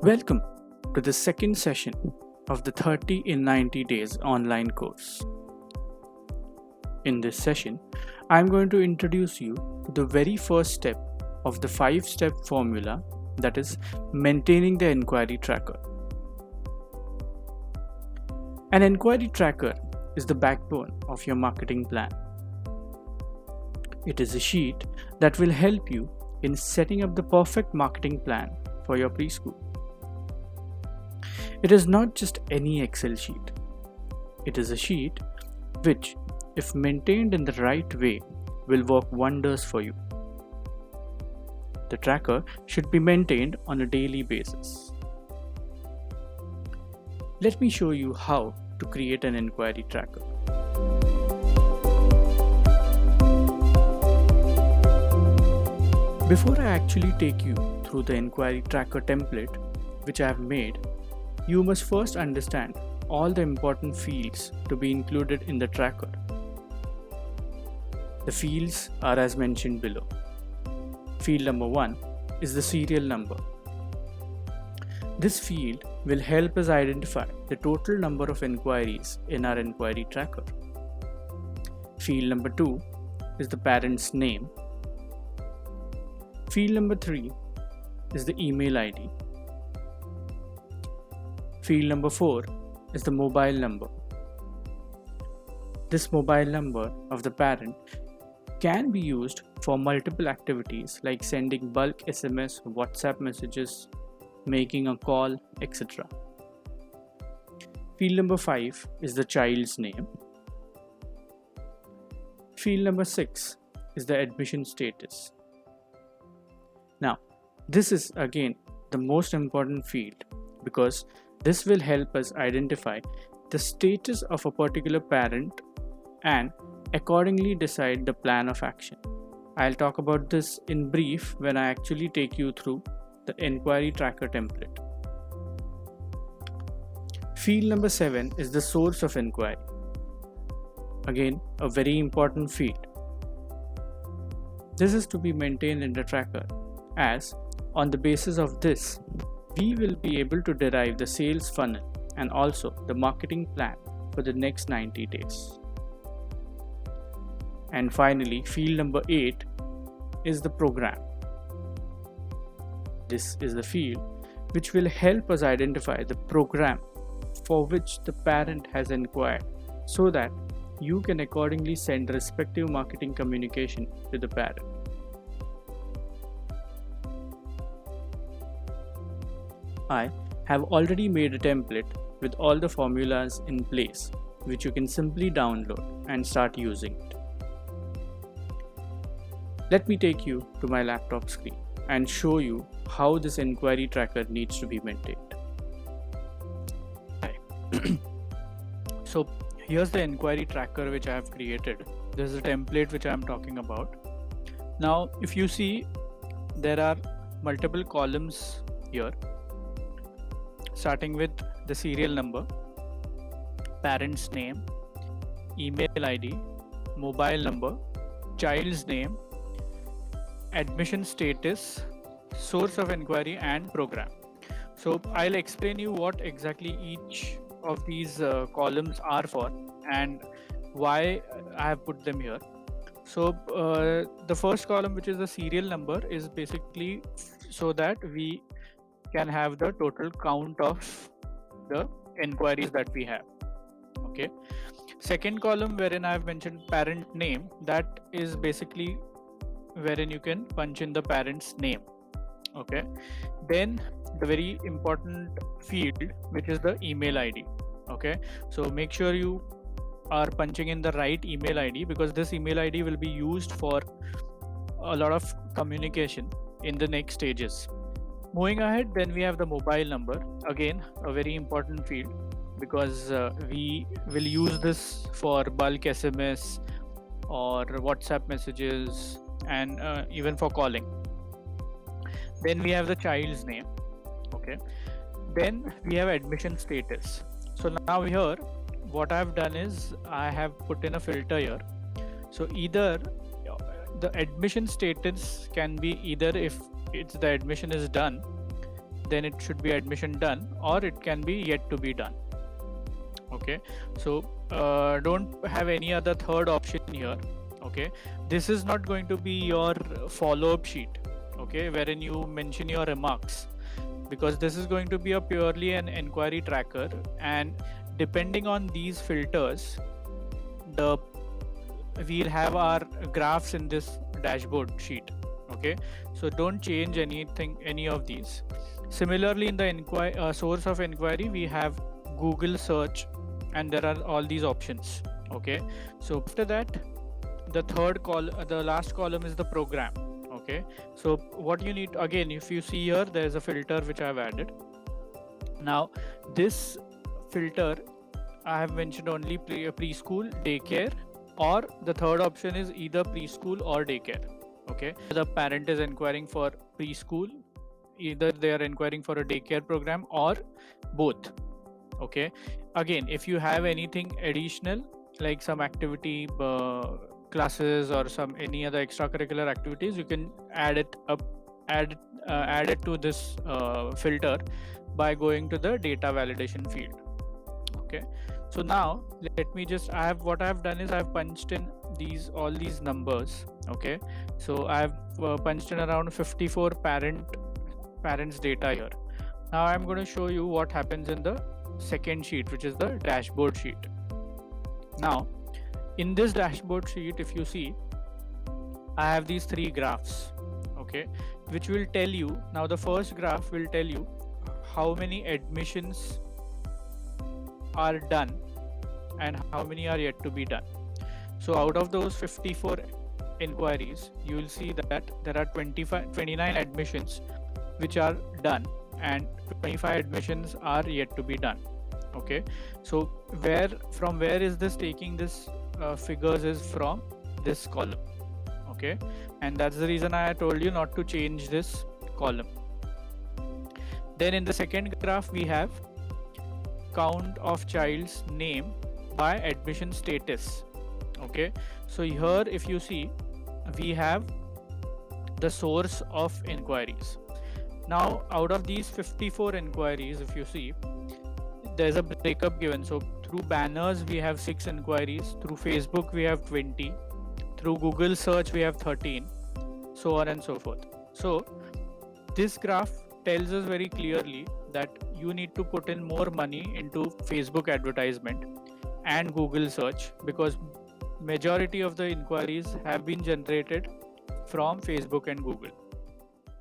Welcome to the second session of the 30 in 90 days online course. In this session, I am going to introduce you to the very first step of the 5-step formula, that is maintaining the inquiry tracker. An inquiry tracker is the backbone of your marketing plan. It is a sheet that will help you in setting up the perfect marketing plan for your preschool. It is not just any Excel sheet. It is a sheet which, if maintained in the right way, will work wonders for you. The tracker should be maintained on a daily basis. Let me show you how to create an inquiry tracker. Before I actually take you through the inquiry tracker template which I have made, you must first understand all the important fields to be included in the tracker. The fields are as mentioned below. Field number 1 is the serial number. This field will help us identify the total number of inquiries in our inquiry tracker. Field number 2 is the parent's name. Field number 3 is the email ID. Field number 4 is the mobile number. This mobile number of the parent can be used for multiple activities like sending bulk SMS, WhatsApp messages, making a call, etc. Field number 5 is the child's name. Field number 6 is the admission status. Now, this is again the most important field because this will help us identify the status of a particular parent and accordingly decide the plan of action. I'll talk about this in brief when I actually take you through the inquiry tracker template. Field number 7 is the source of inquiry. Again, a very important field. This is to be maintained in the tracker as on the basis of this, we will be able to derive the sales funnel and also the marketing plan for the next 90 days. And finally, field number 8 is the program. This is the field which will help us identify the program for which the parent has inquired so that you can accordingly send respective marketing communication to the parent. I have already made a template with all the formulas in place which you can simply download and start using it. Let me take you to my laptop screen and show you how this inquiry tracker needs to be maintained. So here's the inquiry tracker which I have created. This is a template which I am talking about. Now if you see, there are multiple columns here, starting with the serial number, parent's name, email ID, mobile number, child's name, admission status, source of inquiry and program. So I'll explain you what exactly each of these columns are for and why I have put them here. So the first column, which is the serial number, is basically so that we can have the total count of the inquiries that we have. Okay. Second column, wherein I have mentioned parent name, that is basically wherein you can punch in the parent's name. Okay. Then the very important field, which is the email ID. Okay. So make sure you are punching in the right email ID because this email ID will be used for a lot of communication in the next stages. Moving ahead, then we have the mobile number. Again, a very important field because we will use this for bulk SMS or WhatsApp messages and even for calling. Then we have the child's name. Okay. Then we have admission status. So now here, what I have done is I have put in a filter here. So either the admission status can be either if the admission is done then it should be admission done, or it can be yet to be done. Okay, so don't have any other third option here. Okay, this is not going to be your follow-up sheet, okay, wherein you mention your remarks, because this is going to be a purely an inquiry tracker, and depending on these filters, we'll have our graphs in this dashboard sheet. Okay, so don't change any of these. Similarly, in the source of inquiry, we have Google search, and there are all these options. Okay, so after that, the last column is the program. Okay, so what you need, again, if you see here, there's a filter which I've added. Now this filter, I have mentioned only preschool, daycare, or the third option is either preschool or daycare. Okay, the parent is inquiring for preschool, either they are inquiring for a daycare program, or both. Okay, again, if you have anything additional, like some activity classes or any other extracurricular activities, you can add it to this filter by going to the data validation field. Okay, so now let me just, what I have done is I've punched in all these numbers. Okay, so I've punched in around 54 parents data here. Now I'm going to show you what happens in the second sheet, which is the dashboard sheet. Now in this dashboard sheet, if you see, I have these 3 graphs, okay, which will tell you, now the first graph will tell you how many admissions are done and how many are yet to be done. So out of those 54 inquiries, you will see that there are 29 admissions which are done and 25 admissions are yet to be done. Okay, so from where is this taking this figures is from this column. Okay, and that's the reason I told you not to change this column. Then in the second graph, we have count of child's name by admission status. Okay, so here if you see, we have the source of inquiries. Now out of these 54 inquiries, if you see, there's a breakup given. So through banners we have 6 inquiries, through Facebook we have 20, through Google search we have 13, so on and so forth. So this graph tells us very clearly that you need to put in more money into Facebook advertisement and Google search, because majority of the inquiries have been generated from Facebook and Google.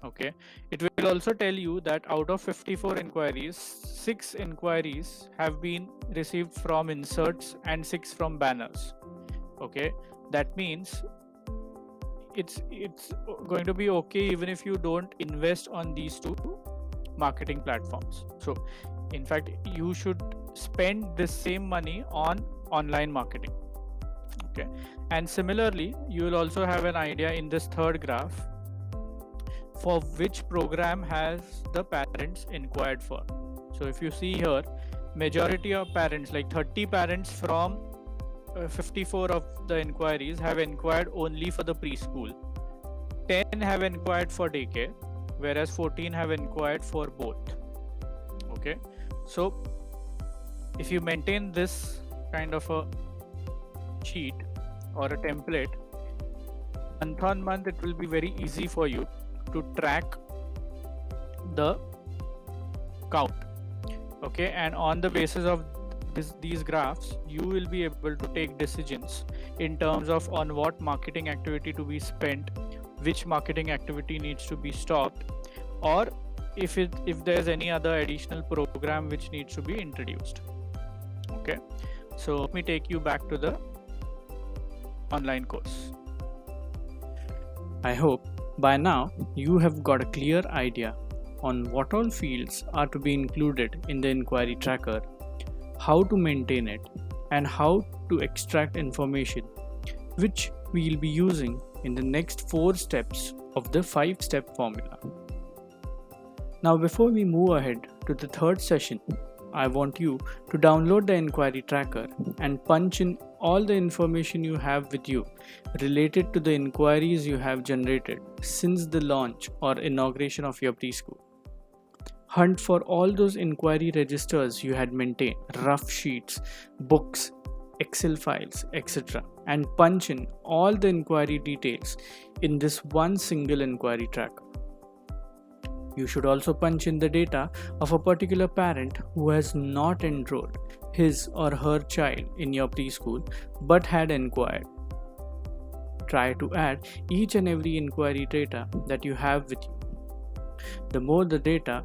Okay, it will also tell you that out of 54 inquiries, 6 inquiries have been received from inserts and 6 from banners. Okay, that means it's going to be okay even if you don't invest on these 2 marketing platforms. So in fact, you should spend the same money on online marketing. Okay, and similarly, you will also have an idea in this third graph for which program has the parents inquired for. So if you see here, majority of parents, like 30 parents from 54 of the inquiries have inquired only for the preschool, 10 have inquired for daycare, whereas 14 have inquired for both. Okay, so if you maintain this kind of a sheet or a template, month on month, it will be very easy for you to track the count. Okay, and on the basis of these graphs, you will be able to take decisions in terms of on what marketing activity to be spent, which marketing activity needs to be stopped, or if there's any other additional program which needs to be introduced. Okay, so let me take you back to the online course. I hope by now you have got a clear idea on what all fields are to be included in the inquiry tracker, how to maintain it, and how to extract information, which we will be using in the next 4 steps of the 5-step formula. Now before we move ahead to the third session, I want you to download the inquiry tracker and punch in all the information you have with you related to the inquiries you have generated since the launch or inauguration of your preschool. Hunt for all those inquiry registers you had maintained, rough sheets, books, Excel files, etc., and punch in all the inquiry details in this one single inquiry tracker. You should also punch in the data of a particular parent who has not enrolled his or her child in your preschool but had inquired. Try to add each and every inquiry data that you have with you. The more the data,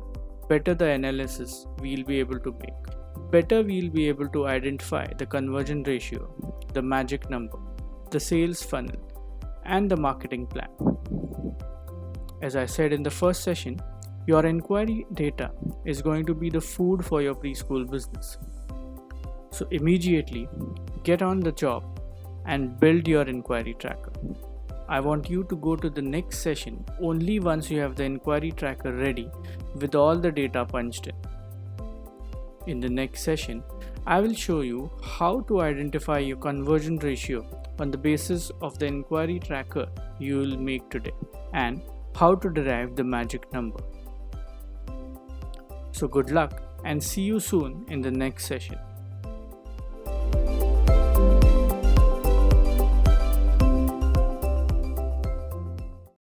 better the analysis we'll be able to make. Better we'll be able to identify the conversion ratio, the magic number, the sales funnel, and the marketing plan. As I said in the first session, your inquiry data is going to be the food for your preschool business. So immediately get on the job and build your inquiry tracker. I want you to go to the next session only once you have the inquiry tracker ready with all the data punched in. In the next session, I will show you how to identify your conversion ratio on the basis of the inquiry tracker you will make today and how to derive the magic number. So good luck and see you soon in the next session.